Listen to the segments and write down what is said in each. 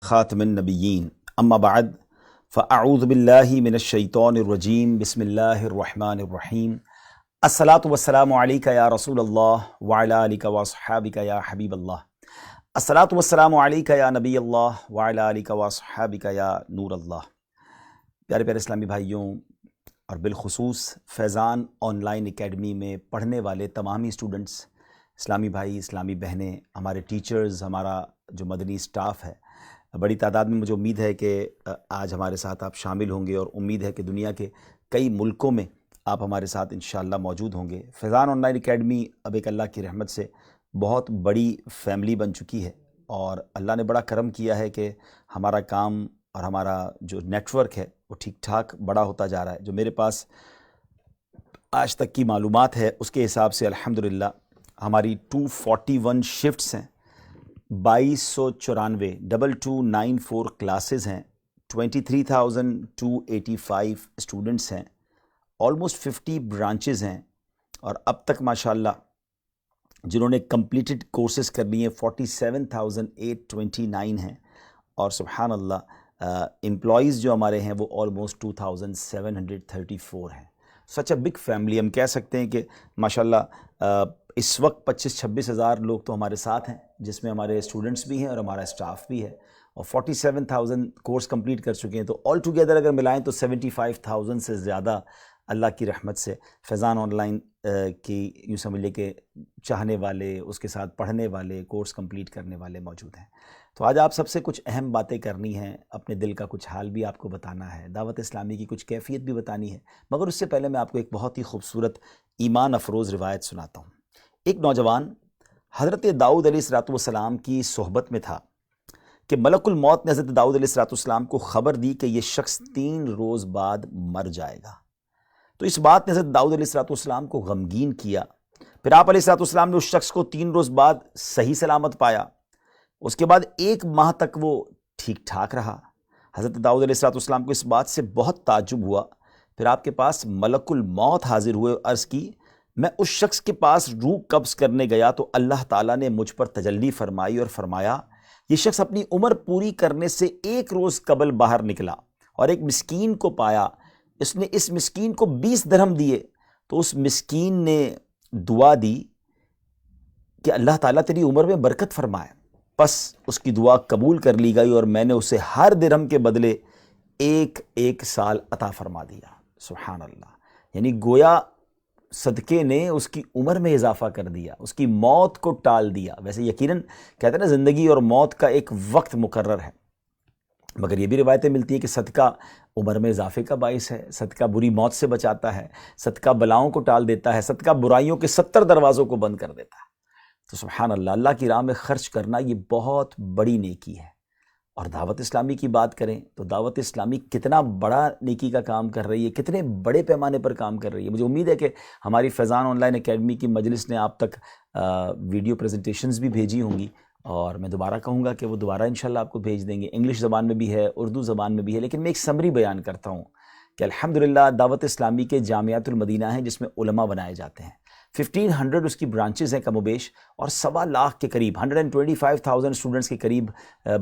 خاتم النبیین اما بعد فاعوذ باللہ من الشیطان الرجیم بسم اللہ الرحمن الرحیم الصلاۃ والسلام علیک یا رسول اللہ وعلی آلک واصحابک یا حبیب اللہ الصلاۃ والسلام علیک یا نبی اللہ وعلی آلک واصحابک یا نور اللہ۔ پیارے پیارے اسلامی بھائیوں اور بالخصوص فیضان آن لائن اکیڈمی میں پڑھنے والے تمامی اسٹوڈنٹس، اسلامی بھائی، اسلامی بہنیں، ہمارے ٹیچرز، ہمارا جو مدنی سٹاف ہے، بڑی تعداد میں مجھے امید ہے کہ آج ہمارے ساتھ آپ شامل ہوں گے، اور امید ہے کہ دنیا کے کئی ملکوں میں آپ ہمارے ساتھ انشاءاللہ موجود ہوں گے۔ فیضان آن لائن اکیڈمی اب ایک اللہ کی رحمت سے بہت بڑی فیملی بن چکی ہے، اور اللہ نے بڑا کرم کیا ہے کہ ہمارا کام اور ہمارا جو نیٹ ورک ہے وہ ٹھیک ٹھاک بڑا ہوتا جا رہا ہے۔ جو میرے پاس آج تک کی معلومات ہے اس کے حساب سے الحمدللہ ہماری 241 شفٹس ہیں، 2294 2294 کلاسز ہیں، 23,285 اسٹوڈنٹس ہیں، آلموسٹ 50 برانچز ہیں، اور اب تک ماشاءاللہ جنہوں نے کمپلیٹڈ کورسز کر لیے 47,829 ہیں، اور سبحان اللہ امپلائیز جو ہمارے ہیں وہ آلموسٹ 2,734 ہیں۔ سچ اے بگ فیملی، ہم کہہ سکتے ہیں کہ ماشاءاللہ اس وقت 25-26 ہزار لوگ تو ہمارے ساتھ ہیں، جس میں ہمارے اسٹوڈنٹس بھی ہیں اور ہمارا اسٹاف بھی ہے، اور 47,000 کورس کمپلیٹ کر چکے ہیں، تو آل ٹوگیدر اگر ملائیں تو 75,000 سے زیادہ اللہ کی رحمت سے فیضان آن لائن کی یوں سمجھ لے کہ چاہنے والے، اس کے ساتھ پڑھنے والے، کورس کمپلیٹ کرنے والے موجود ہیں۔ تو آج آپ سب سے کچھ اہم باتیں کرنی ہیں، اپنے دل کا کچھ حال بھی آپ کو بتانا ہے، دعوت اسلامی کی کچھ کیفیت بھی بتانی ہے، مگر اس سے پہلے میں آپ کو ایک بہت ہی خوبصورت ایمان افروز روایت سناتا ہوں۔ ایک نوجوان حضرت داؤد علیہ السلام کی صحبت میں تھا کہ ملک الموت نے حضرت داؤد علیہ السلام کو خبر دی کہ یہ شخص 3 روز بعد مر جائے گا۔ تو اس بات نے حضرت داؤد علیہ السلام کو غمگین کیا۔ پھر آپ علیہ السلام نے اس شخص کو 3 روز بعد صحیح سلامت پایا۔ اس کے بعد 1 ماہ تک وہ ٹھیک ٹھاک رہا۔ حضرت داؤد علیہ السلام کو اس بات سے بہت تعجب ہوا۔ پھر آپ کے پاس ملک الموت حاضر ہوئے اور عرض کی، میں اس شخص کے پاس روح قبض کرنے گیا تو اللہ تعالیٰ نے مجھ پر تجلی فرمائی اور فرمایا، یہ شخص اپنی عمر پوری کرنے سے 1 روز قبل باہر نکلا اور ایک مسکین کو پایا، اس نے اس مسکین کو 20 درہم دیے، تو اس مسکین نے دعا دی کہ اللہ تعالیٰ تیری عمر میں برکت فرمائے، پس اس کی دعا قبول کر لی گئی اور میں نے اسے ہر درہم کے بدلے 1 سال عطا فرما دیا۔ سبحان اللہ، یعنی گویا صدقے نے اس کی عمر میں اضافہ کر دیا، اس کی موت کو ٹال دیا۔ ویسے یقیناً کہتے ہیں نا زندگی اور موت کا ایک وقت مقرر ہے، مگر یہ بھی روایتیں ملتی ہیں کہ صدقہ عمر میں اضافے کا باعث ہے، صدقہ بری موت سے بچاتا ہے، صدقہ بلاؤں کو ٹال دیتا ہے، صدقہ برائیوں کے 70 دروازوں کو بند کر دیتا ہے۔ تو سبحان اللہ، اللہ کی راہ میں خرچ کرنا یہ بہت بڑی نیکی ہے۔ اور دعوت اسلامی کی بات کریں تو دعوت اسلامی کتنا بڑا نیکی کا کام کر رہی ہے، کتنے بڑے پیمانے پر کام کر رہی ہے۔ مجھے امید ہے کہ ہماری فیضان آن لائن اکیڈمی کی مجلس نے آپ تک ویڈیو پریزنٹیشنز بھی بھیجی ہوں گی، اور میں دوبارہ کہوں گا کہ وہ دوبارہ انشاءاللہ آپ کو بھیج دیں گے۔ انگلش زبان میں بھی ہے، اردو زبان میں بھی ہے، لیکن میں ایک سمری بیان کرتا ہوں کہ الحمدللہ دعوت اسلامی کے جامعۃ المدینہ ہیں جس میں علماء بنائے جاتے ہیں، 1500 اس کی برانچز ہیں کم و بیش، اور 1.25 لاکھ کے قریب 125,000 اسٹوڈنٹس کے قریب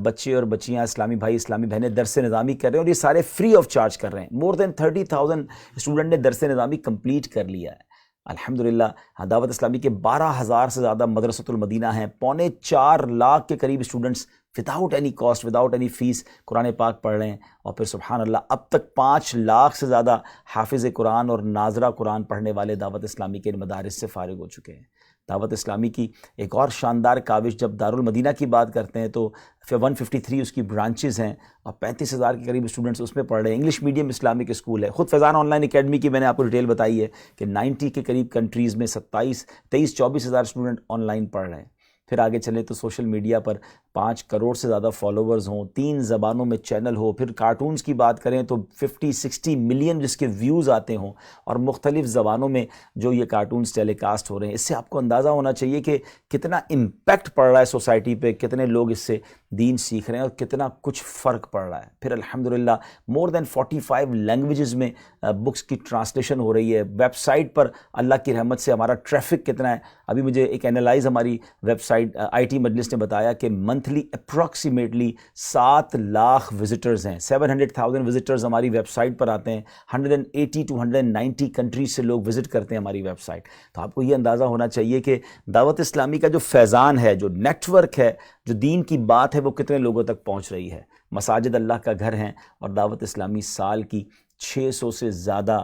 بچے اور بچیاں، اسلامی بھائی، اسلامی بہنیں درس نظامی کر رہے ہیں، اور یہ سارے فری آف چارج کر رہے ہیں۔ مور دین 30,000 اسٹوڈنٹ نے درس نظامی کمپلیٹ کر لیا ہے الحمدللہ۔ دعوت اسلامی کے 12,000 سے زیادہ مدرسۃ المدینہ ہیں، 3.25 لاکھ کے قریب students without any cost, without any fees Quran پاک پڑھ رہے ہیں، اور پھر سبحان اللہ اب تک 5 لاکھ سے زیادہ حافظ قرآن اور ناظرہ قرآن پڑھنے والے دعوت اسلامی کے مدارس سے فارغ ہو چکے ہیں۔ دعوت اسلامی کی ایک اور شاندار کاوش، جب دارالمدینہ کی بات کرتے ہیں تو 153 اس کی برانچز ہیں، اور 35,000 کے قریب اسٹوڈنٹس اس میں پڑھ رہے ہیں۔ انگلش میڈیم اسلامک اسکول ہے۔ خود فیضان آن لائن اکیڈمی کی میں نے آپ کو ڈیٹیل بتائی ہے کہ 90 کے قریب کنٹریز میں 23-24 ہزار اسٹوڈنٹ آن لائن پڑھ رہے ہیں۔ پھر آگے چلیں تو سوشل میڈیا پر 5 کروڑ سے زیادہ فالوورز ہوں، 3 زبانوں میں چینل ہو، پھر کارٹونز کی بات کریں تو 50-60 ملین جس کے ویوز آتے ہوں، اور مختلف زبانوں میں جو یہ کارٹونز ٹیلی کاسٹ ہو رہے ہیں۔ اس سے آپ کو اندازہ ہونا چاہیے کہ کتنا امپیکٹ پڑ رہا ہے سوسائٹی پہ، کتنے لوگ اس سے دین سیکھ رہے ہیں، اور کتنا کچھ فرق پڑ رہا ہے۔ پھر الحمدللہ مور دین 45 لینگویجز میں بکس کی ٹرانسلیشن ہو رہی ہے۔ ویب سائٹ پر اللہ کی رحمت سے ہمارا ٹریفک کتنا ہے، ابھی مجھے ایک اینالائز ہماری ویب سائٹ IT مجلس نے بتایا کہ month monthly approximately 7 lakh visitors ہیں. 700,000 وزٹرز ہماری ویب سائٹ پر آتے ہیں. 180 to 190 کنٹریز سے لوگ وزٹ کرتے ہیں ہماری ویب سائٹ. تو آپ کو یہ اندازہ ہونا چاہیے کہ دعوت اسلامی کا جو فیضان ہے, جو نیٹ ورک ہے, جو دین کی بات ہے, وہ کتنے لوگوں تک پہنچ رہی ہے. مساجد اللہ کا گھر ہیں اور دعوت اسلامی سال کی 600 سے زیادہ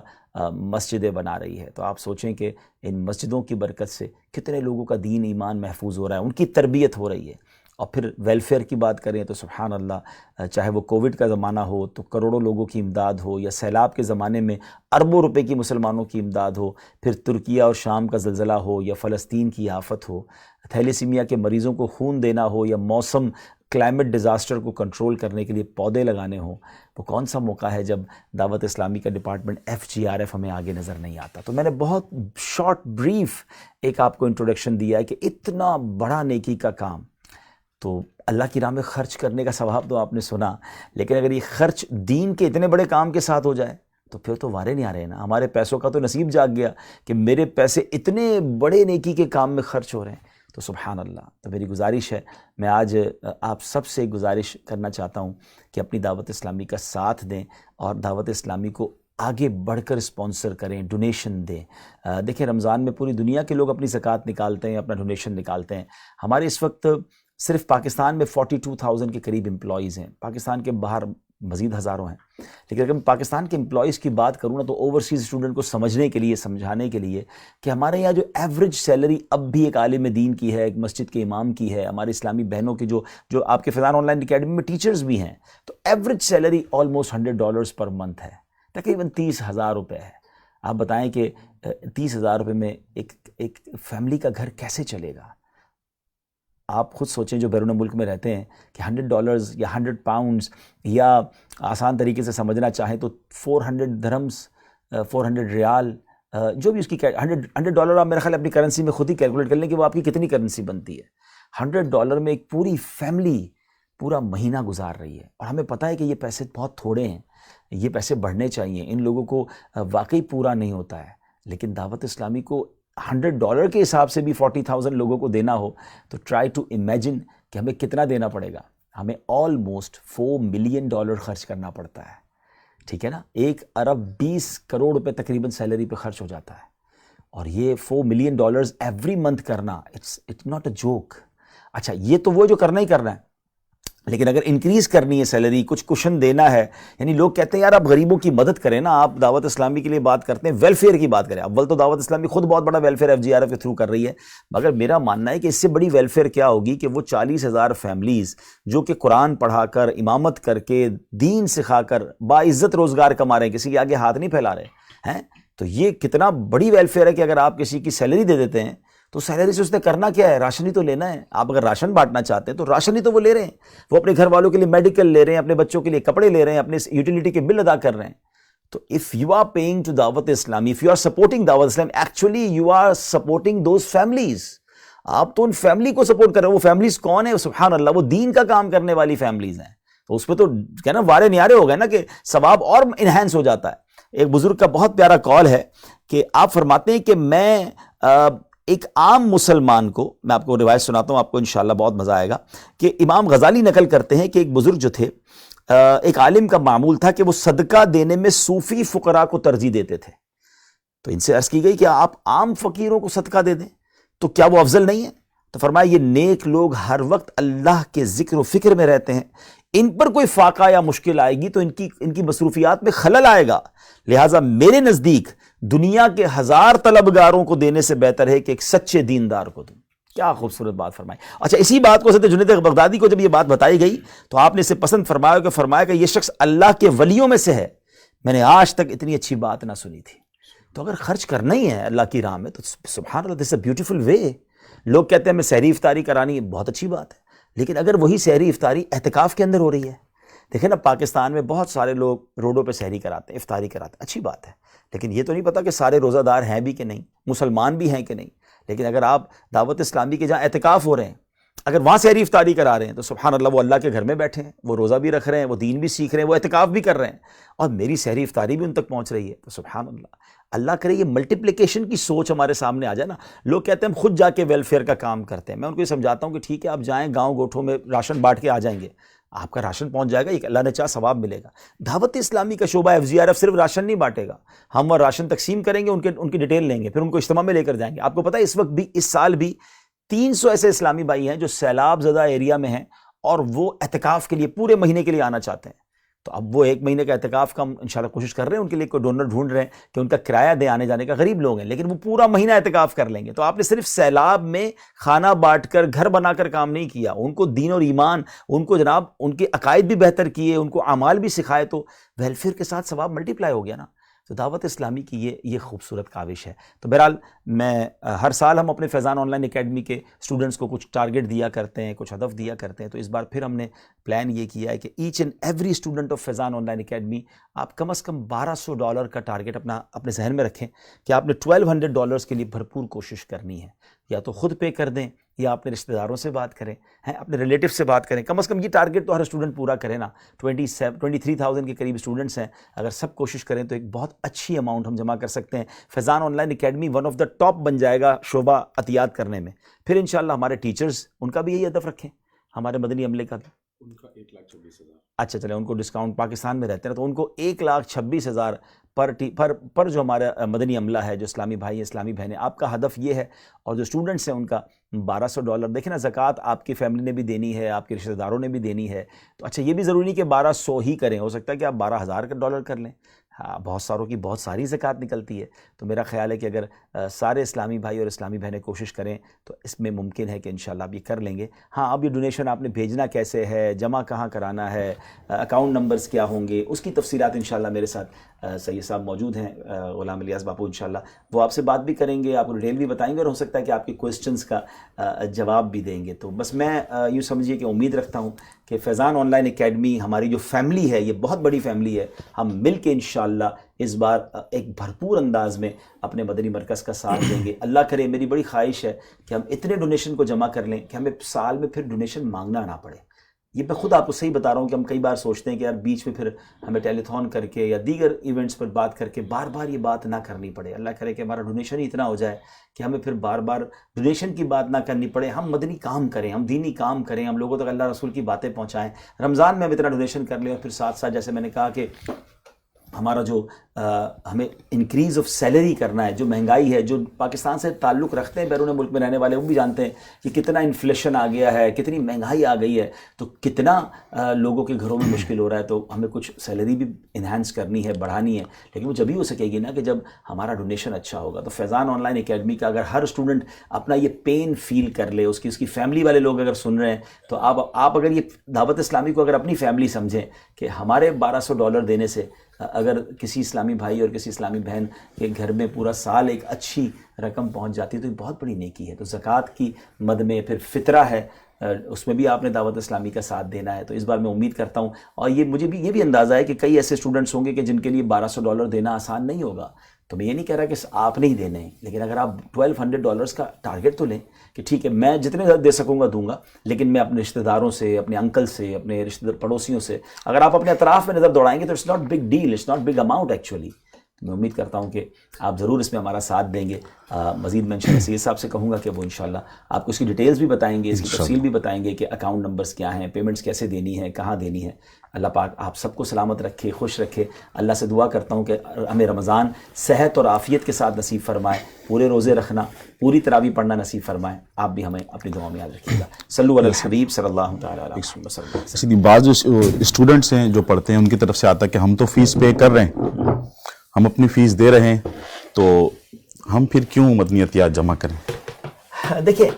مسجدیں بنا رہی ہے. تو آپ سوچیں کہ ان مسجدوں کی برکت سے کتنے لوگوں کا دین ایمان محفوظ ہو رہا ہے, ان کی تربیت ہو رہی ہے. اور پھر ویلفیئر کی بات کریں تو سبحان اللہ, چاہے وہ کووڈ کا زمانہ ہو تو کروڑوں لوگوں کی امداد ہو, یا سیلاب کے زمانے میں اربوں روپے کی مسلمانوں کی امداد ہو, پھر ترکیہ اور شام کا زلزلہ ہو, یا فلسطین کی آفت ہو, تھیلیسیمیا کے مریضوں کو خون دینا ہو, یا موسم کلائمیٹ ڈیزاسٹر کو کنٹرول کرنے کے لیے پودے لگانے ہوں. وہ کون سا موقع ہے جب دعوت اسلامی کا ڈپارٹمنٹ FGRF ہمیں آگے نظر نہیں آتا. تو میں نے بہت شارٹ بریف ایک آپ کو انٹروڈکشن دیا ہے کہ اتنا بڑا نیکی کا کام, تو اللہ کی راہ میں خرچ کرنے کا ثواب تو آپ نے سنا, لیکن اگر یہ خرچ دین کے اتنے بڑے کام کے ساتھ ہو جائے تو پھر تو وارے نہیں آ رہے نا. ہمارے پیسوں کا تو نصیب جاگ گیا کہ میرے پیسے اتنے بڑے نیکی کے کام میں خرچ ہو رہے ہیں. تو سبحان اللہ. تو میری گزارش ہے, میں آج آپ سب سے گزارش کرنا چاہتا ہوں کہ اپنی دعوت اسلامی کا ساتھ دیں اور دعوت اسلامی کو آگے بڑھ کر اسپانسر کریں, ڈونیشن دیں. دیکھیں رمضان میں پوری دنیا کے لوگ اپنی زکوٰۃ نکالتے ہیں, اپنا ڈونیشن نکالتے ہیں. ہمارے اس وقت صرف پاکستان میں 42,000 کے قریب امپلائیز ہیں, پاکستان کے باہر مزید ہزاروں ہیں. لیکن اگر میں پاکستان کے امپلائیز کی بات کروں نا, تو اوورسیز اسٹوڈنٹ کو سمجھنے کے لیے, سمجھانے کے لیے کہ ہمارے یہاں جو ایوریج سیلری اب بھی ایک عالم دین کی ہے, ایک مسجد کے امام کی ہے, ہمارے اسلامی بہنوں کی جو آپ کے فیضان آن لائن اکیڈمی میں ٹیچرز بھی ہیں, تو average salary almost $100 per month ہے, تقریباً 30,000 روپے ہے. آپ بتائیں کہ 30,000 روپے میں ایک فیملی کا گھر کیسے چلے گا؟ آپ خود سوچیں جو بیرون ملک میں رہتے ہیں کہ $100 یا 100 پاؤنڈز, یا آسان طریقے سے سمجھنا چاہیں تو 400 درہمز, 400 ریال, جو بھی اس کی $100 آپ میرے خیال اپنی کرنسی میں خود ہی کیلکولیٹ کر لیں کہ وہ آپ کی کتنی کرنسی بنتی ہے. $100 میں ایک پوری فیملی پورا مہینہ گزار رہی ہے. اور ہمیں پتہ ہے کہ یہ پیسے بہت تھوڑے ہیں, یہ پیسے بڑھنے چاہیے, ان لوگوں کو واقعی پورا نہیں ہوتا ہے. لیکن دعوت اسلامی کو $100 کے حساب سے بھی 40,000 لوگوں کو دینا ہو تو ٹرائی ٹو امیجن کہ ہمیں کتنا دینا پڑے گا. ہمیں آلموسٹ $4 ملین خرچ کرنا پڑتا ہے. ٹھیک ہے نا, 1 ارب 20 کروڑ روپے تقریباً سیلری پہ خرچ ہو جاتا ہے. اور یہ $4 ملین ایوری منتھ کرنا, اٹس ناٹ اے جوک. اچھا, یہ تو وہ جو کرنا ہی کرنا ہے, لیکن اگر انکریز کرنی ہے سیلری, کچھ کشن دینا ہے, یعنی لوگ کہتے ہیں یار آپ غریبوں کی مدد کریں نا, آپ دعوت اسلامی کے لیے بات کرتے ہیں, ویلفیئر کی بات کریں. اول تو دعوت اسلامی خود بہت بڑا ویلفیئر FGRF کے تھرو کر رہی ہے, مگر میرا ماننا ہے کہ اس سے بڑی ویلفیئر کیا ہوگی کہ وہ 40,000 فیملیز جو کہ قرآن پڑھا کر, امامت کر کے, دین سکھا کر باعزت روزگار کما رہے ہیں, کسی کے آگے ہاتھ نہیں پھیلا رہے ہیں. تو یہ کتنا بڑی ویلفیئر ہے کہ اگر آپ کسی کی سیلری دے دیتے ہیں تو سیلری سے اس نے کرنا کیا ہے, راشن ہی تو لینا ہے. آپ اگر راشن بانٹنا چاہتے ہیں تو راشن ہی تو وہ لے رہے ہیں, وہ اپنے گھر والوں کے لیے میڈیکل لے رہے ہیں, اپنے بچوں کے لیے کپڑے لے رہے ہیں, اپنے یوٹیلیٹی کے بل ادا کر رہے ہیں. تو if you are paying to دعوت اسلامی, if you are supporting دعوت اسلامی, actually you are supporting those families. آپ تو ان فیملی کو سپورٹ کر رہے ہیں. وہ فیملیز کون ہیں؟ سبحان اللہ, وہ دین کا کام کرنے والی فیملیز ہیں. تو اس پہ تو کیا نا وارے نیارے ہو گئے نا کہ ثواب اور انہینس ہو جاتا ہے. ایک بزرگ کا بہت پیارا کال ہے کہ آپ فرماتے ہیں کہ میں ایک عام مسلمان کو, میں آپ کو روایت سناتا ہوں, آپ کو انشاءاللہ بہت مزہ آئے گا, کہ امام غزالی نقل کرتے ہیں کہ ایک بزرگ جو تھے, ایک عالم کا معمول تھا کہ وہ صدقہ دینے میں صوفی فقراء کو ترجیح دیتے تھے. تو ان سے عرض کی گئی کہ آپ عام فقیروں کو صدقہ دے دیں تو کیا وہ افضل نہیں ہے؟ تو فرمایا یہ نیک لوگ ہر وقت اللہ کے ذکر و فکر میں رہتے ہیں, ان پر کوئی فاقہ یا مشکل آئے گی تو ان کی مصروفیات میں خلل آئے گا, لہٰذا میرے نزدیک دنیا کے 1000 طلبگاروں کو دینے سے بہتر ہے کہ ایک سچے دیندار کو دوں. کیا خوبصورت بات فرمائی. اچھا, اسی بات کو حضرت جنید بغدادی کو جب یہ بات بتائی گئی تو آپ نے اسے پسند فرمایا کہ یہ شخص اللہ کے ولیوں میں سے ہے, میں نے آج تک اتنی اچھی بات نہ سنی تھی. تو اگر خرچ کرنا ہی ہے اللہ کی راہ میں تو سبحان اللہ, دس اے بیوٹیفل وے. لوگ کہتے ہیں ہمیں سحری افطاری کرانی ہے, بہت اچھی بات ہے, لیکن اگر وہی سحری افطاری اعتکاف کے اندر ہو رہی ہے, دیکھیں نا پاکستان میں بہت سارے لوگ روڈوں پہ سحری کراتے ہیں, افطاری کراتے ہیں, اچھی بات ہے, لیکن یہ تو نہیں پتا کہ سارے روزہ دار ہیں بھی کہ نہیں, مسلمان بھی ہیں کہ نہیں. لیکن اگر آپ دعوت اسلامی کے جہاں اعتکاف ہو رہے ہیں, اگر وہاں سحری افطاری کرا رہے ہیں تو سبحان اللہ وہ اللہ کے گھر میں بیٹھے ہیں، وہ روزہ بھی رکھ رہے ہیں، وہ دین بھی سیکھ رہے ہیں، وہ اعتکاف بھی کر رہے ہیں، اور میری سحری افطاری بھی ان تک پہنچ رہی ہے، تو سبحان اللہ کرے یہ ملٹیپلیکیشن کی سوچ ہمارے سامنے آ جائے نا. لوگ کہتے ہیں ہم خود جا کے ویلفیئر کا کام کرتے ہیں. میں ان کو یہ سمجھاتا ہوں کہ ٹھیک ہے آپ جائیں گاؤں گوٹھوں میں راشن بانٹ کے آ جائیں گے، آپ کا راشن پہنچ جائے گا، ایک اللہ نے چاہ ثواب ملے گا. دعوت اسلامی کا شعبہ FGRF صرف راشن نہیں بانٹے گا، ہم وہ راشن تقسیم کریں گے، ان کی ڈیٹیل لیں گے، پھر ان کو اجتماع میں لے کر جائیں گے. آپ کو پتہ ہے اس وقت بھی، اس سال بھی 300 ایسے اسلامی بھائی ہیں جو سیلاب زدہ ایریا میں ہیں اور وہ اعتکاف کے لیے پورے مہینے کے لیے آنا چاہتے ہیں. تو اب وہ ایک مہینے کا اعتکاف کا ہم انشاءاللہ کوشش کر رہے ہیں، ان کے لیے کوئی ڈونر ڈھونڈ رہے ہیں کہ ان کا کرایہ دیں آنے جانے کا. غریب لوگ ہیں لیکن وہ پورا مہینہ اعتکاف کر لیں گے. تو آپ نے صرف سیلاب میں کھانا بانٹ کر گھر بنا کر کام نہیں کیا، ان کو دین اور ایمان، ان کو جناب ان کے عقائد بھی بہتر کیے، ان کو اعمال بھی سکھائے، تو ویلفیئر کے ساتھ ثواب ملٹیپلائی ہو گیا نا. تو دعوت اسلامی کی یہ خوبصورت کاوش ہے. تو بہرحال میں ہر سال ہم اپنے فیضان آن لائن اکیڈمی کے اسٹوڈنٹس کو کچھ ٹارگٹ دیا کرتے ہیں، کچھ ہدف دیا کرتے ہیں. تو اس بار پھر ہم نے پلان یہ کیا ہے کہ each and every student of Faizan online academy آپ کم از کم $1200 کا ٹارگٹ اپنے ذہن میں رکھیں کہ آپ نے $1200 کے لیے بھرپور کوشش کرنی ہے. یا تو خود پے کر دیں یا اپنے رشتہ داروں سے بات کریں، اپنے ریلیٹیو سے بات کریں. کم از کم یہ ٹارگٹ تو ہر اسٹوڈنٹ پورا کرے نا. 23,000 کے قریب اسٹوڈنٹس ہیں، اگر سب کوشش کریں تو ایک بہت اچھی اماؤنٹ ہم جمع کر سکتے ہیں. Faizan online academy one of the top بن جائے گا شعبہ عطیات کرنے میں. پھر انشاءاللہ ہمارے ٹیچرز ان کا بھی یہی ہدف رکھیں، ہمارے مدنی عملے کا بھی. ان کا 1,26,000. اچھا چلیں، ان کو ڈسکاؤنٹ پاکستان میں رہتے ہیں تو ان کو 1,26,000 پر جو ہمارا مدنی عملہ ہے، جو اسلامی بھائی ہیں، اسلامی بہنیں، آپ کا ہدف یہ ہے. اور جو اسٹوڈنٹس ہیں ان کا $1200. دیکھیں نا، زکوٰۃ آپ کی فیملی نے بھی دینی ہے، آپ کے رشتہ داروں نے بھی دینی ہے. تو اچھا یہ بھی ضروری نہیں کہ 1200 ہی کریں، ہو سکتا ہے کہ آپ $12,000 کر لیں. ہاں، بہت ساروں کی بہت ساری زکوٰۃ نکلتی ہے. تو میرا خیال ہے کہ اگر سارے اسلامی بھائی اور اسلامی بہنیں کوشش کریں تو اس میں ممکن ہے کہ انشاءاللہ آپ یہ کر لیں گے. ہاں، اب یہ ڈونیشن آپ نے بھیجنا کیسے ہے، جمع کہاں کرانا ہے، اکاؤنٹ نمبرز کیا ہوں گے، اس کی تفصیلات انشاءاللہ میرے ساتھ سید صاحب موجود ہیں، غلام الیاس باپو. انشاءاللہ وہ آپ سے بات بھی کریں گے، آپ کو ڈیٹیل بھی بتائیں گے، اور ہو سکتا ہے کہ آپ کے کوئسچنز کا جواب بھی دیں گے. تو بس میں یوں سمجھیے کہ امید رکھتا ہوں کہ فیضان آن لائن اکیڈمی ہماری جو فیملی ہے، یہ بہت بڑی فیملی ہے. ہم مل کے انشاءاللہ اس بار ایک بھرپور انداز میں اپنے مدنی مرکز کا ساتھ دیں گے. اللہ کرے، میری بڑی خواہش ہے کہ ہم اتنے ڈونیشن کو جمع کر لیں کہ ہمیں سال میں پھر ڈونیشن مانگنا نہ پڑے. یہ میں خود آپ کو صحیح بتا رہا ہوں کہ ہم کئی بار سوچتے ہیں کہ یار بیچ میں پھر ہمیں ٹیلی تھون کر کے یا دیگر ایونٹس پر بات کر کے بار بار یہ بات نہ کرنی پڑے. اللہ کرے کہ ہمارا ڈونیشن ہی اتنا ہو جائے کہ ہمیں پھر بار بار ڈونیشن کی بات نہ کرنی پڑے. ہم مدنی کام کریں، ہم دینی کام کریں، ہم لوگوں تک اللہ رسول کی باتیں پہنچائیں. رمضان میں ہم اتنا ڈونیشن کر لیں، اور پھر ساتھ ساتھ جیسے میں نے کہا کہ ہمارا جو ہمیں انکریز آف سیلری کرنا ہے، جو مہنگائی ہے، جو پاکستان سے تعلق رکھتے ہیں بیرون ملک میں رہنے والے، وہ بھی جانتے ہیں کہ کتنا انفلیشن آ گیا ہے، کتنی مہنگائی آ گئی ہے، تو کتنا لوگوں کے گھروں میں مشکل ہو رہا ہے. تو ہمیں کچھ سیلری بھی انہینس کرنی ہے، بڑھانی ہے، لیکن وہ جبھی ہو سکے گی نا کہ جب ہمارا ڈونیشن اچھا ہوگا. تو فیضان آن لائن اکیڈمی کا اگر ہر اسٹوڈنٹ اپنا یہ پین فیل کر لے، اس کی فیملی والے لوگ اگر سن رہے ہیں، تو آپ اگر یہ دعوت اسلامی کو اگر اپنی فیملی سمجھیں کہ ہمارے $1200 دینے سے اگر کسی اسلامی بھائی اور کسی اسلامی بہن کے گھر میں پورا سال ایک اچھی رقم پہنچ جاتی ہے تو یہ بہت بڑی نیکی ہے. تو زکوٰۃ کی مد میں پھر فطرہ ہے، اس میں بھی آپ نے دعوت اسلامی کا ساتھ دینا ہے. تو اس بار میں امید کرتا ہوں، اور مجھے بھی یہ بھی اندازہ ہے کہ کئی ایسے اسٹوڈنٹس ہوں گے کہ جن کے لیے $1200 دینا آسان نہیں ہوگا. تو میں یہ نہیں کہہ رہا کہ آپ نہیں دینے ہیں، لیکن اگر آپ $1200 کا ٹارگٹ تو لیں کہ ٹھیک ہے میں جتنے زیادہ دے سکوں گا دوں گا، لیکن میں اپنے رشتہ داروں سے، اپنے انکل سے، اپنے رشتہ دار پڑوسیوں سے، اگر آپ اپنے اطراف میں نظر دوڑائیں گے تو it's not big deal, it's not big amount actually. میں امید کرتا ہوں کہ آپ ضرور اس میں ہمارا ساتھ دیں گے. مزید میں انشاءاللہ سید صاحب سے کہوں گا کہ وہ انشاءاللہ آپ کو اس کی ڈیٹیلز بھی بتائیں گے، اس کی تفصیل بھی بتائیں گے کہ اکاؤنٹ نمبرز کیا ہیں، پیمنٹس کیسے دینی ہے، کہاں دینی ہے. اللہ پاک آپ سب کو سلامت رکھے، خوش رکھے. اللہ سے دعا کرتا ہوں کہ ہمیں رمضان صحت اور عافیت کے ساتھ نصیب فرمائے، پورے روزے رکھنا، پوری تراویح پڑھنا نصیب فرمائے. آپ بھی ہمیں اپنی دعاؤں میں یاد رکھیے گا. صلو علی الحبیب صلی اللہ تعالیٰ علیہ وسلم. سیدھی بعض اسٹوڈنٹس ہیں جو پڑھتے ہیں، ان کی طرف سے آتا ہے کہ ہم تو فیس پے کر رہے ہیں، ہم اپنی فیس دے رہے ہیں، تو ہم پھر کیوں مدنی عطیات جمع کریں؟ دیکھیں،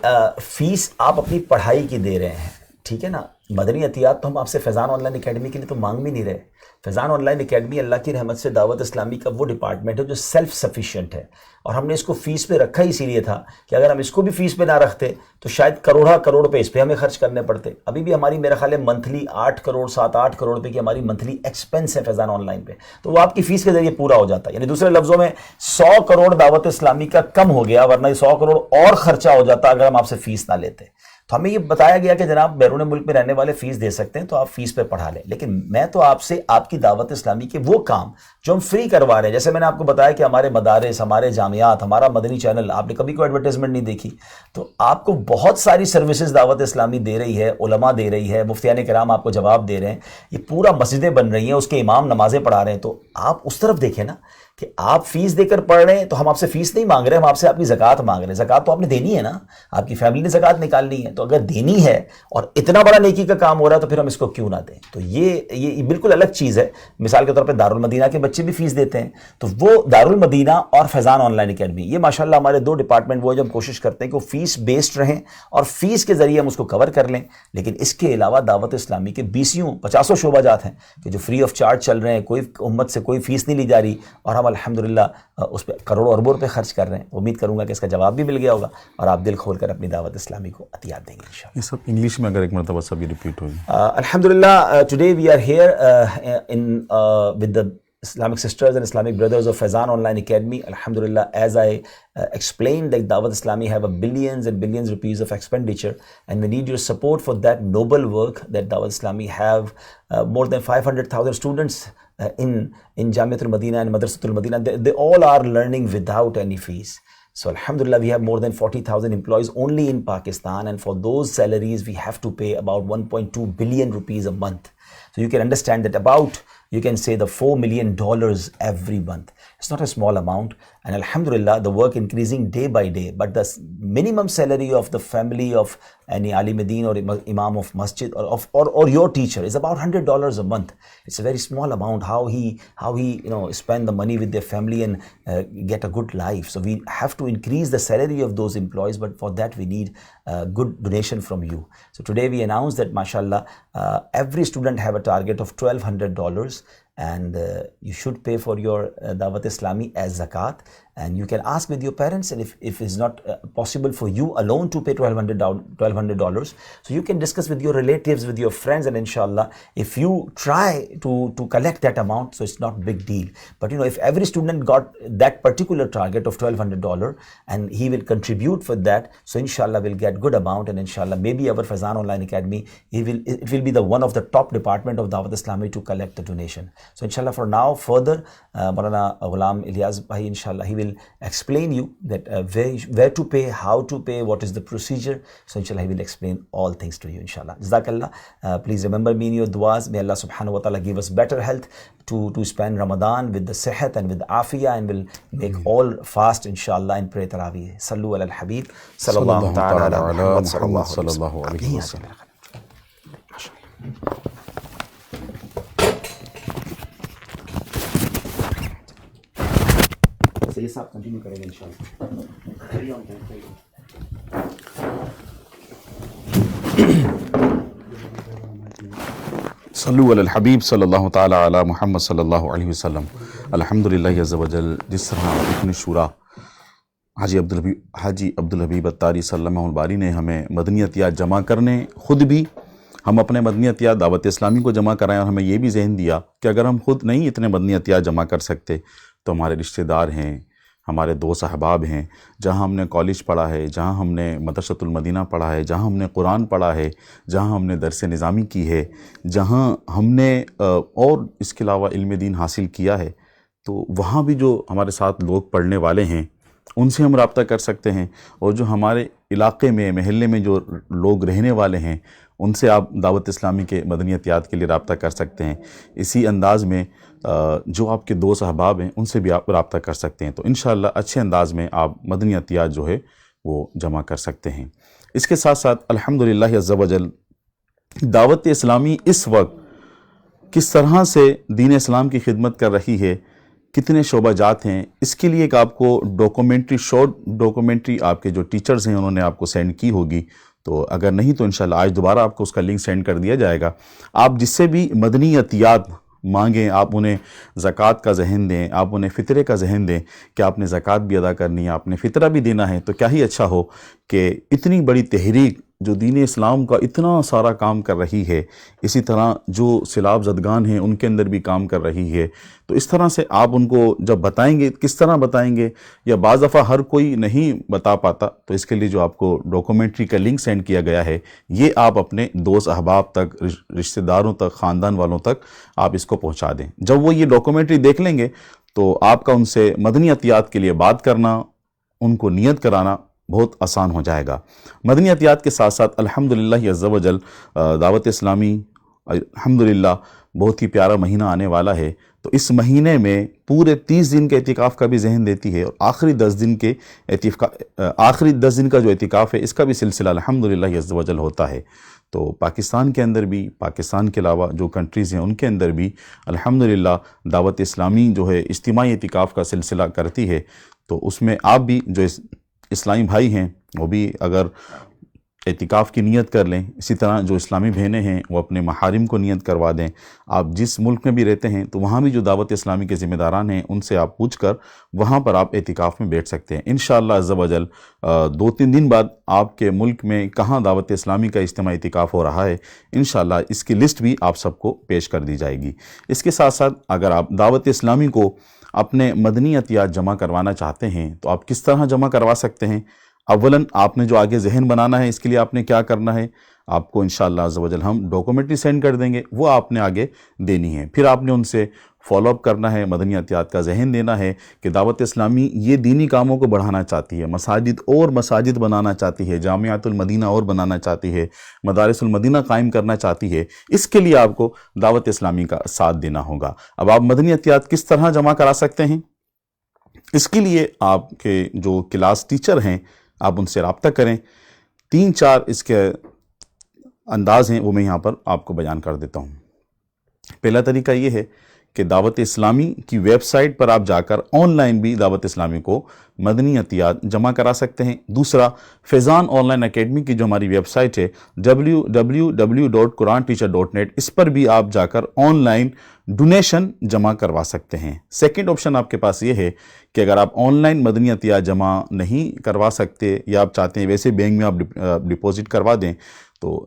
فیس آپ اپنی پڑھائی کی دے رہے ہیں، ٹھیک ہے نا. مدنی عطیات تو ہم آپ سے فیضان آن لائن اکیڈمی کے لیے تو مانگ بھی نہیں رہے. فیضان آن لائن اکیڈمی اللہ کی رحمت سے دعوت اسلامی کا وہ ڈپارٹمنٹ ہے جو سیلف سفیشینٹ ہے، اور ہم نے اس کو فیس پہ رکھا ہی اسی لیے تھا کہ اگر ہم اس کو بھی فیس پہ نہ رکھتے تو شاید کروڑ روپے اس پہ ہمیں خرچ کرنے پڑتے. ابھی بھی ہماری میرا خیال ہے منتھلی 8 کروڑ 7-8 کروڑ روپے کی ہماری منتھلی ایکسپینس ہے فیضان آن لائن پہ، تو وہ آپ کی فیس کے ذریعے پورا ہو جاتا ہے. یعنی دوسرے لفظوں میں 100 کروڑ دعوت اسلامی کا کم ہو گیا، ورنہ 100 کروڑ اور خرچہ ہو جاتا اگر ہم آپ سے فیس نہ لیتے. تو ہمیں یہ بتایا گیا کہ جناب بیرون ملک میں رہنے والے فیس دے سکتے ہیں تو آپ فیس پہ پڑھا لیں، لیکن میں تو آپ سے آپ کی دعوت اسلامی کے وہ کام جو ہم فری کروا رہے ہیں، جیسے میں نے آپ کو بتایا کہ ہمارے مدارس، ہمارے جامعات، ہمارا مدنی چینل، آپ نے کبھی کوئی ایڈورٹائزمنٹ نہیں دیکھی، تو آپ کو بہت ساری سروسز دعوت اسلامی دے رہی ہے، علماء دے رہی ہے، مفتیان کرام آپ کو جواب دے رہے ہیں، یہ پورا مسجدیں بن رہی ہیں، اس کے امام نمازیں پڑھا رہے ہیں، تو آپ اس طرف دیکھیں نا کہ آپ فیس دے کر پڑھ رہے ہیں، تو ہم آپ سے فیس نہیں مانگ رہے، ہم آپ سے آپ کی زکوٰۃ مانگ رہے ہیں، زکوٰۃ تو آپ نے دینی ہے نا، آپ کی فیملی نے زکوٰۃ نکالنی ہے، تو اگر دینی ہے اور اتنا بڑا نیکی کا کام ہو رہا ہے تو پھر ہم اس کو کیوں نہ دیں؟ تو یہ بالکل الگ چیز ہے. مثال کے طور پہ دارالمدینہ کے بچے بھی فیس دیتے ہیں، تو وہ دارالمدینہ اور فیضان آن لائن اکیڈمی، یہ ماشاءاللہ ہمارے دو ڈپارٹمنٹ وہ جو ہم کوشش کرتے ہیں کہ وہ فیس بیسڈ رہیں اور فیس کے ذریعے ہم اس کو کور کر لیں. لیکن اس کے علاوہ دعوت اسلامی کے 50 شعبہ جات ہیں کہ جو فری آف چارج چل رہے ہیں، کوئی امت سے کوئی فیس نہیں لی جا رہی، اور ہم الحمدللہ اس پہ کروڑوں اربوں روپے خرچ کر رہے ہیں. امید کروں گا کہ اس کا جواب بھی مل گیا ہوگا اور آپ دل کھول کر اپنی دعوت اسلامی کو عطیات دیں گے انشاءاللہ. یہ سب انگلش میں اگر ایک مرتبہ سب یہ ریپیٹ ہوگی. Alhamdulillah, today we are here with the Islamic sisters and Islamic brothers of Faizan Online Academy. Alhamdulillah, as I explained, like Dawat Islami have a billions and billions rupees of expenditure, and we need your support for that noble work that Dawat Islami have. More than 500,000 students in Jamiatul Madina and Madrasatul Madina. They all are learning without any fees. So alhamdulillah, we have more than 40,000 employees only in Pakistan, and for those salaries we have to pay about 1.2 billion rupees a month. So you can understand that about, you can say, the $4 million every month. It's not a small amount, and alhamdulillah, the work increasing day by day. But the minimum salary of the family of any alim deen or imam of masjid or your teacher is about $100 a month. It's a very small amount. How he spend the money with their family and get a good life. So we have to increase the salary of those employees, but for that we need good donation from you. So today we announced that mashallah, every student have a target of $1,200, and you should pay for your Dawat Islami as zakat, and you can ask with your parents, and if it's not possible for you alone to pay $1,200, so you can discuss with your relatives, with your friends, and inshallah if you try to collect that amount, so it's not big deal. But if every student got that particular target of $1,200 and he will contribute for that, so inshallah we'll get good amount, and inshallah maybe our Faizan Online Academy, it will be the one of the top department of Dawat Islami to collect the donation. So inshallah for now further Maulana Ghulam Ilyas bhai, inshallah he will explain you that where to pay, how to pay, what is the procedure. So inshallah he will explain all things to you inshallah. Jazakallah. Please remember me in your duas. May Allah subhanahu wa ta'ala give us better health to spend Ramadan with the sihat and with the afiyah, and will make all fast inshallah and pray tarawih. Sallu ala al-habib sallallahu ta'ala ala Muhammad sallallahu alayhi wa sallam. یہ صاحب continue کریں گے انشاءاللہ. صلو علی الحبیب صلی اللہ تعالی علی محمد صلی اللہ علیہ وسلم. الحمدللہ عز و جل، جس طرح رکن شورا حاجی عبدالحبیب اتاری صلی اللہ الباری نے ہمیں مدنی عطیات جمع کرنے، خود بھی ہم اپنے مدنی عطیات دعوت اسلامی کو جمع کرائیں، اور ہمیں یہ بھی ذہن دیا کہ اگر ہم خود نہیں اتنے مدنی عطیات جمع کر سکتے تو ہمارے رشتہ دار ہیں، ہمارے دوست احباب ہیں، جہاں ہم نے کالج پڑھا ہے، جہاں ہم نے مدرسۃ المدینہ پڑھا ہے، جہاں ہم نے قرآن پڑھا ہے، جہاں ہم نے درس نظامی کی ہے، جہاں ہم نے اور اس کے علاوہ علم دین حاصل کیا ہے، تو وہاں بھی جو ہمارے ساتھ لوگ پڑھنے والے ہیں ان سے ہم رابطہ کر سکتے ہیں، اور جو ہمارے علاقے میں محلے میں جو لوگ رہنے والے ہیں ان سے آپ دعوت اسلامی کے مدنی عطیات کے لیے رابطہ کر سکتے ہیں. اسی انداز میں جو آپ کے دوست احباب ہیں ان سے بھی آپ رابطہ کر سکتے ہیں. تو انشاءاللہ اچھے انداز میں آپ مدنی عطیات جو ہے وہ جمع کر سکتے ہیں. اس کے ساتھ ساتھ الحمدللہ عز و جل دعوت اسلامی اس وقت کس طرح سے دین اسلام کی خدمت کر رہی ہے، کتنے شعبہ جات ہیں، اس کے لیے ایک آپ کو شارٹ ڈاکومنٹری آپ کے جو ٹیچرز ہیں انہوں نے آپ کو سینڈ کی ہوگی. تو اگر نہیں تو انشاءاللہ آج دوبارہ آپ کو اس کا لنک سینڈ کر دیا جائے گا. آپ جس سے بھی مدنی عطیات مانگیں، آپ انہیں زکوٰۃ کا ذہن دیں، آپ انہیں فطرے کا ذہن دیں کہ آپ نے زکوٰۃ بھی ادا کرنی ہے، آپ نے فطرہ بھی دینا ہے. تو کیا ہی اچھا ہو کہ اتنی بڑی تحریک جو دین اسلام کا اتنا سارا کام کر رہی ہے، اسی طرح جو سیلاب زدگان ہیں ان کے اندر بھی کام کر رہی ہے، تو اس طرح سے آپ ان کو جب بتائیں گے، کس طرح بتائیں گے، یا بعض دفعہ ہر کوئی نہیں بتا پاتا، تو اس کے لیے جو آپ کو ڈاکومنٹری کا لنک سینڈ کیا گیا ہے، یہ آپ اپنے دوست احباب تک، رشتہ داروں تک، خاندان والوں تک آپ اس کو پہنچا دیں۔ جب وہ یہ ڈاکومنٹری دیکھ لیں گے تو آپ کا ان سے مدنی عطیات کے لیے بات کرنا، ان کو نیت کرانا بہت آسان ہو جائے گا۔ مدنی عطیات کے ساتھ ساتھ الحمدللہ عز و جل دعوت اسلامی الحمدللہ بہت ہی پیارا مہینہ آنے والا ہے، تو اس مہینے میں پورے 30 دن کے اعتکاف کا بھی ذہن دیتی ہے، اور آخری 10 دن کا جو اعتکاف ہے اس کا بھی سلسلہ الحمدللہ عز و جل ہوتا ہے۔ تو پاکستان کے اندر بھی، پاکستان کے علاوہ جو کنٹریز ہیں ان کے اندر بھی الحمدللہ دعوت اسلامی جو ہے اجتماعی اعتکاف کا سلسلہ کرتی ہے، تو اس میں آپ بھی جو اسلامی بھائی ہیں وہ بھی اگر اعتکاف کی نیت کر لیں، اسی طرح جو اسلامی بہنیں ہیں وہ اپنے محارم کو نیت کروا دیں۔ آپ جس ملک میں بھی رہتے ہیں تو وہاں بھی جو دعوت اسلامی کے ذمہ داران ہیں ان سے آپ پوچھ کر وہاں پر آپ اعتکاف میں بیٹھ سکتے ہیں۔ انشاءاللہ عز و جل 2-3 دن بعد آپ کے ملک میں کہاں دعوت اسلامی کا اجتماعی اعتکاف ہو رہا ہے، انشاءاللہ اس کی لسٹ بھی آپ سب کو پیش کر دی جائے گی۔ اس کے ساتھ ساتھ اگر آپ دعوت اسلامی کو اپنے مدنی عطیات جمع کروانا چاہتے ہیں تو آپ کس طرح جمع کروا سکتے ہیں؟ اولاً آپ نے جو آگے ذہن بنانا ہے، اس کے لیے آپ نے کیا کرنا ہے، آپ کو انشاءاللہ عز و جل ہم ڈاکومنٹری سینڈ کر دیں گے، وہ آپ نے آگے دینی ہے۔ پھر آپ نے ان سے فالو اپ کرنا ہے، مدنی عطیات کا ذہن دینا ہے کہ دعوت اسلامی یہ دینی کاموں کو بڑھانا چاہتی ہے، مساجد بنانا چاہتی ہے، جامعۃ المدینہ اور بنانا چاہتی ہے، مدارس المدینہ قائم کرنا چاہتی ہے۔ اس کے لیے آپ کو دعوت اسلامی کا ساتھ دینا ہوگا۔ اب آپ مدنی عطیات کس طرح جمع کرا سکتے ہیں؟ اس کے لیے آپ کے جو کلاس ٹیچر ہیں آپ ان سے رابطہ کریں۔ 3-4 اس کے انداز ہیں، وہ میں یہاں پر آپ کو بیان کر دیتا ہوں۔ پہلا طریقہ یہ ہے کہ دعوت اسلامی کی ویب سائٹ پر آپ جا کر آن لائن بھی دعوت اسلامی کو مدنی عطیات جمع کرا سکتے ہیں۔ دوسرا، فیضان آن لائن اکیڈمی کی جو ہماری ویب سائٹ ہے www.quranteacher.net، اس پر بھی آپ جا کر آن لائن ڈونیشن جمع کروا سکتے ہیں۔ سیکنڈ آپشن آپ کے پاس یہ ہے کہ اگر آپ آن لائن مدنی عطیات جمع نہیں کروا سکتے یا آپ چاہتے ہیں ویسے بینک میں آپ ڈپوزٹ کروا دیں، تو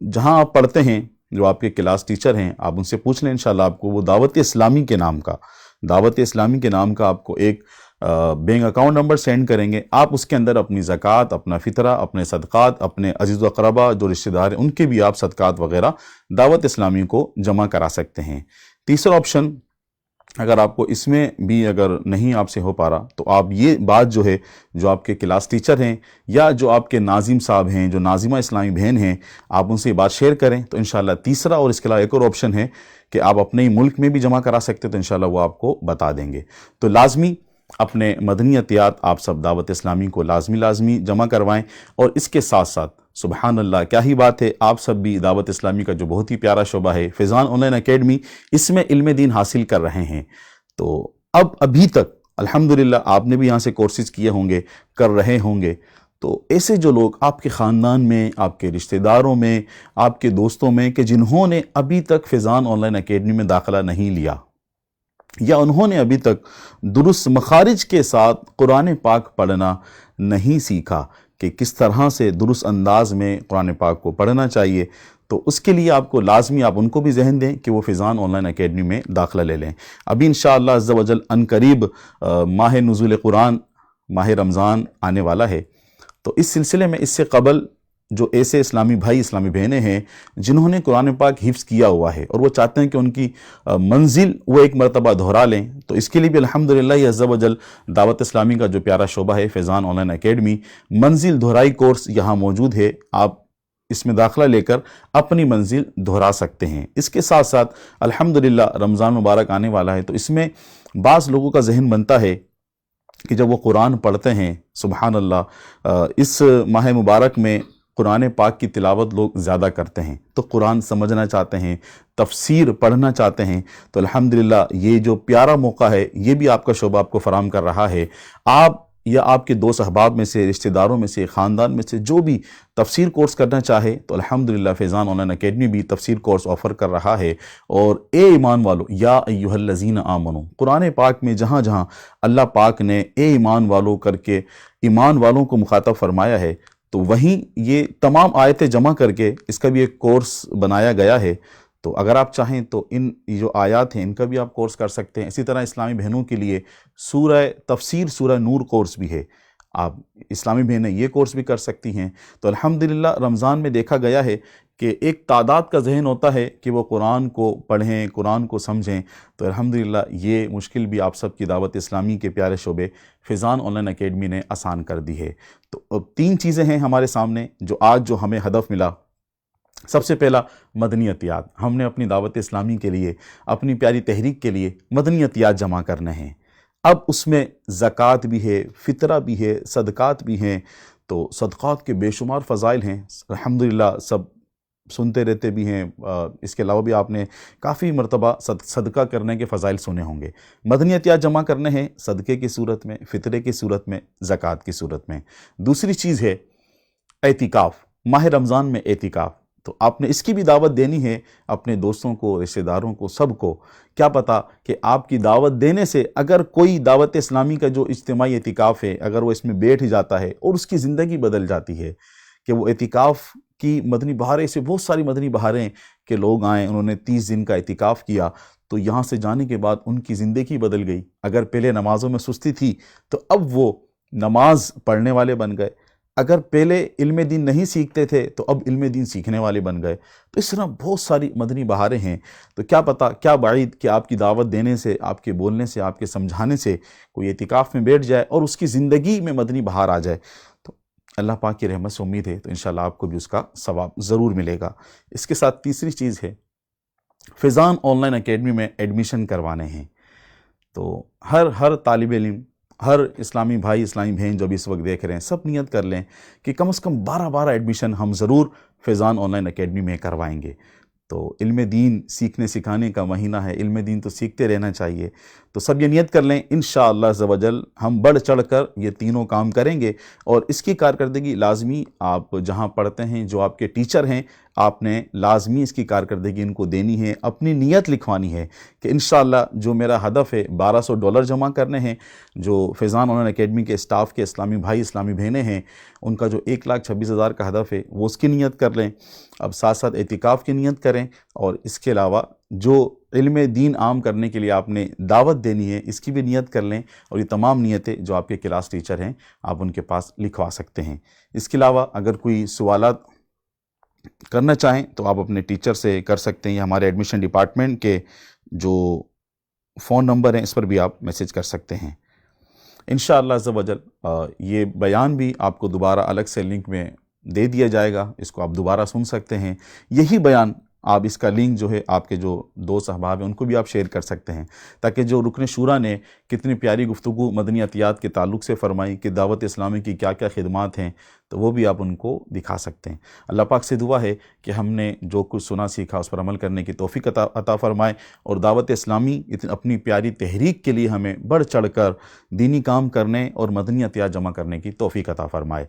جہاں آپ پڑھتے ہیں، جو آپ کے کلاس ٹیچر ہیں، آپ ان سے پوچھ لیں، انشاءاللہ آپ کو وہ دعوت اسلامی کے نام کا آپ کو ایک بینک اکاؤنٹ نمبر سینڈ کریں گے۔ آپ اس کے اندر اپنی زکوٰۃ، اپنا فطرہ، اپنے صدقات، اپنے عزیز و اقربا جو رشتہ دار ہیں ان کے بھی آپ صدقات وغیرہ دعوت اسلامی کو جمع کرا سکتے ہیں۔ تیسرا آپشن، اگر آپ کو اس میں بھی اگر نہیں آپ سے ہو پا رہا، تو آپ یہ بات جو ہے، جو آپ کے کلاس ٹیچر ہیں یا جو آپ کے ناظم صاحب ہیں، جو ناظمہ اسلامی بہن ہیں، آپ ان سے یہ بات شیئر کریں تو انشاءاللہ تیسرا، اور اس کے علاوہ ایک اور آپشن ہے کہ آپ اپنے ہی ملک میں بھی جمع کرا سکتے ہیں، تو انشاءاللہ وہ آپ کو بتا دیں گے۔ تو لازمی اپنے مدنی عطیات آپ سب دعوت اسلامی کو لازمی جمع کروائیں، اور اس کے ساتھ ساتھ سبحان اللہ کیا ہی بات ہے، آپ سب بھی دعوت اسلامی کا جو بہت ہی پیارا شعبہ ہے فیضان آن لائن اکیڈمی، اس میں علم دین حاصل کر رہے ہیں۔ تو ابھی تک الحمدللہ آپ نے بھی یہاں سے کورسز کیے ہوں گے، کر رہے ہوں گے، تو ایسے جو لوگ آپ کے خاندان میں، آپ کے رشتہ داروں میں، آپ کے دوستوں میں کہ جنہوں نے ابھی تک فیضان آن لائن اکیڈمی میں داخلہ نہیں لیا، یا انہوں نے ابھی تک درست مخارج کے ساتھ قرآن پاک پڑھنا نہیں سیکھا کہ کس طرح سے درست انداز میں قرآن پاک کو پڑھنا چاہیے، تو اس کے لیے آپ کو لازمی آپ ان کو بھی ذہن دیں کہ وہ فیضان آن لائن اکیڈمی میں داخلہ لے لیں۔ ابھی انشاءاللہ عز و جل ان قریب ماہ نزول قرآن، ماہ رمضان آنے والا ہے، تو اس سلسلے میں اس سے قبل جو ایسے اسلامی بھائی، اسلامی بہنیں ہیں جنہوں نے قرآن پاک حفظ کیا ہوا ہے اور وہ چاہتے ہیں کہ ان کی منزل وہ ایک مرتبہ دہرا لیں، تو اس کے لیے بھی الحمدللہ عز و جل دعوت اسلامی کا جو پیارا شعبہ ہے فیضان آن لائن اکیڈمی، منزل دہرائی کورس یہاں موجود ہے۔ آپ اس میں داخلہ لے کر اپنی منزل دہرا سکتے ہیں۔ اس کے ساتھ ساتھ الحمدللہ رمضان مبارک آنے والا ہے، تو اس میں بعض لوگوں کا ذہن بنتا ہے کہ جب وہ قرآن پڑھتے ہیں، سبحان اللہ، اس ماہ مبارک میں قرآن پاک کی تلاوت لوگ زیادہ کرتے ہیں، تو قرآن سمجھنا چاہتے ہیں، تفسیر پڑھنا چاہتے ہیں، تو الحمدللہ یہ جو پیارا موقع ہے، یہ بھی آپ کا شعبہ آپ کو فراہم کر رہا ہے۔ آپ یا آپ کے دوست احباب میں سے، رشتہ داروں میں سے، خاندان میں سے جو بھی تفسیر کورس کرنا چاہے، تو الحمدللہ فیضان آن لائن اکیڈمی بھی تفسیر کورس آفر کر رہا ہے۔ اور اے ایمان والو، یا ایھا الذین آمنو، قرآن پاک میں جہاں جہاں اللہ پاک نے اے ایمان والو کر کے ایمان والوں کو مخاطب فرمایا ہے، تو وہیں یہ تمام آیتیں جمع کر کے اس کا بھی ایک کورس بنایا گیا ہے. تو اگر آپ چاہیں تو ان جو آیات ہیں ان کا بھی آپ کورس کر سکتے ہیں. اسی طرح اسلامی بہنوں کے لیے سورہ تفسیر سورہ نور کورس بھی ہے، آپ اسلامی بہنیں یہ کورس بھی کر سکتی ہیں. تو الحمدللہ رمضان میں دیکھا گیا ہے کہ ایک تعداد کا ذہن ہوتا ہے کہ وہ قرآن کو پڑھیں، قرآن کو سمجھیں. تو الحمدللہ یہ مشکل بھی آپ سب کی دعوت اسلامی کے پیارے شعبے فیضان آن لائن اکیڈمی نے آسان کر دی ہے. تو اب 3 چیزیں ہیں ہمارے سامنے جو آج ہمیں ہدف ملا. سب سے پہلا مدنی عطیات، ہم نے اپنی دعوت اسلامی کے لیے، اپنی پیاری تحریک کے لیے مدنی عطیات جمع کرنے ہیں. اب اس میں زکوٰۃ بھی ہے، فطرہ بھی ہے، صدقات بھی ہیں. تو صدقات کے بے شمار فضائل ہیں، الحمدللہ سب سنتے رہتے بھی ہیں. اس کے علاوہ بھی آپ نے کافی مرتبہ صدقہ کرنے کے فضائل سنے ہوں گے. مدنی عطیات جمع کرنے ہیں صدقے کی صورت میں، فطرے کی صورت میں، زکوٰۃ کی صورت میں. دوسری چیز ہے اعتکاف، ماہ رمضان میں اعتکاف. تو آپ نے اس کی بھی دعوت دینی ہے اپنے دوستوں کو، رشتہ داروں کو، سب کو. کیا پتہ کہ آپ کی دعوت دینے سے اگر کوئی دعوت اسلامی کا جو اجتماعی اعتکاف ہے اگر وہ اس میں بیٹھ جاتا ہے اور اس کی زندگی بدل جاتی ہے، کہ وہ اعتکاف کی مدنی بہاریں سے بہت ساری مدنی بہاریں کہ لوگ آئیں، انہوں نے 30 دن کا اعتکاف کیا، تو یہاں سے جانے کے بعد ان کی زندگی بدل گئی. اگر پہلے نمازوں میں سستی تھی تو اب وہ نماز پڑھنے والے بن گئے. اگر پہلے علم دین نہیں سیکھتے تھے تو اب علم دین سیکھنے والے بن گئے. تو اس طرح بہت ساری مدنی بہاریں ہیں. تو کیا پتہ، کیا بعید کہ آپ کی دعوت دینے سے، آپ کے بولنے سے، آپ کے سمجھانے سے کوئی اعتکاف میں بیٹھ جائے اور اس کی زندگی میں مدنی بہار آ جائے. تو اللہ پاک کی رحمت سے امید ہے تو انشاءاللہ آپ کو بھی اس کا ثواب ضرور ملے گا. اس کے ساتھ تیسری چیز ہے فیضان آن لائن اکیڈمی میں ایڈمیشن کروانے ہیں. تو ہر طالب علم، ہر اسلامی بھائی، اسلامی بہن جو بھی اس وقت دیکھ رہے ہیں، سب نیت کر لیں کہ کم از کم 12 ایڈمیشن ہم ضرور فیضان آن لائن اکیڈمی میں کروائیں گے. تو علم دین سیکھنے سکھانے کا مہینہ ہے، علم دین تو سیکھتے رہنا چاہیے. تو سب یہ نیت کر لیں انشاءاللہ عز و جل ہم بڑھ چڑھ کر یہ تینوں کام کریں گے. اور اس کی کارکردگی لازمی آپ جہاں پڑھتے ہیں، جو آپ کے ٹیچر ہیں، آپ نے لازمی اس کی کارکردگی ان کو دینی ہے، اپنی نیت لکھوانی ہے کہ انشاءاللہ جو میرا ہدف ہے $1200 جمع کرنے ہیں، جو فیضان آن لائن اکیڈمی کے اسٹاف کے اسلامی بھائی، اسلامی بہنیں ہیں، ان کا جو 1,26,000 کا ہدف ہے وہ اس کی نیت کر لیں. اب ساتھ ساتھ اعتکاف کی نیت کریں. اور اس کے علاوہ جو علم دین عام کرنے کے لیے آپ نے دعوت دینی ہے اس کی بھی نیت کر لیں. اور یہ تمام نیتیں جو آپ کے کلاس ٹیچر ہیں آپ ان کے پاس لکھوا سکتے ہیں. اس کے علاوہ اگر کوئی سوالات کرنا چاہیں تو آپ اپنے ٹیچر سے کر سکتے ہیں، یا ہمارے ایڈمیشن ڈپارٹمنٹ کے جو فون نمبر ہیں اس پر بھی آپ میسیج کر سکتے ہیں. انشاءاللہ عز و جل یہ بیان بھی آپ کو دوبارہ الگ سے لنک میں دے دیا جائے گا، اس کو آپ دوبارہ سن سکتے ہیں. یہی بیان آپ اس کا لنک جو ہے آپ کے جو دوست احباب ہیں ان کو بھی آپ شیئر کر سکتے ہیں، تاکہ جو رکن شورا نے کتنی پیاری گفتگو مدنی عطیات کے تعلق سے فرمائی کہ دعوت اسلامی کی کیا کیا خدمات ہیں، تو وہ بھی آپ ان کو دکھا سکتے ہیں. اللہ پاک سے دعا ہے کہ ہم نے جو کچھ سنا سیکھا اس پر عمل کرنے کی توفیق عطا فرمائے، اور دعوت اسلامی اپنی پیاری تحریک کے لیے ہمیں بڑھ چڑھ کر دینی کام کرنے اور مدنی عطیات جمع کرنے کی توفیق عطا فرمائے.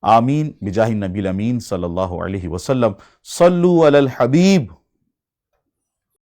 آمین بجاہ النبی الامین صلی اللہ علیہ وسلم. صلو علی الحبیب.